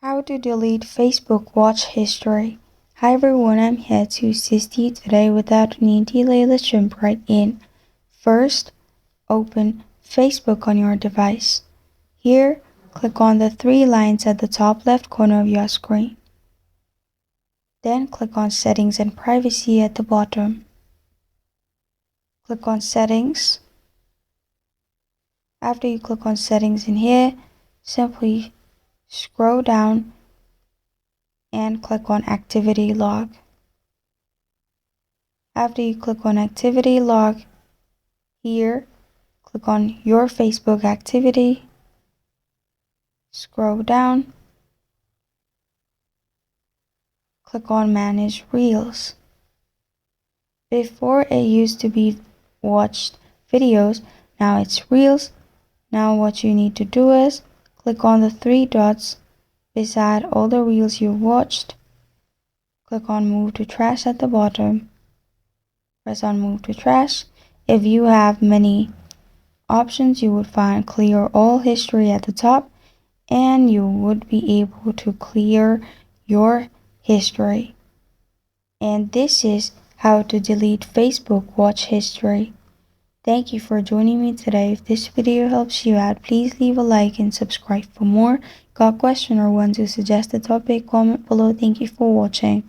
How to delete Facebook watch history. Hi everyone, I'm here to assist you today without any delay. Let's jump right in. First, open Facebook on your device. Here, click on the three lines at the top left corner of your screen. Then click on Settings and Privacy at the bottom. Click on Settings. After you click on Settings in here, simply scroll down and click on Activity Log. After you click on Activity Log, here, click on Your Facebook Activity, scroll down, click on Manage Reels. Before it used to be watched videos, now it's Reels. Now what you need to do is click on the three dots beside all the Reels you watched. Click on Move to Trash at the bottom. Press on Move to Trash. If you have many options, you would find Clear All History at the top, and you would be able to clear your history. And this is how to delete Facebook watch history. Thank you for joining me today. If this video helps you out, please leave a like and subscribe for more. Got a question or want to suggest a topic? Comment below. Thank you for watching.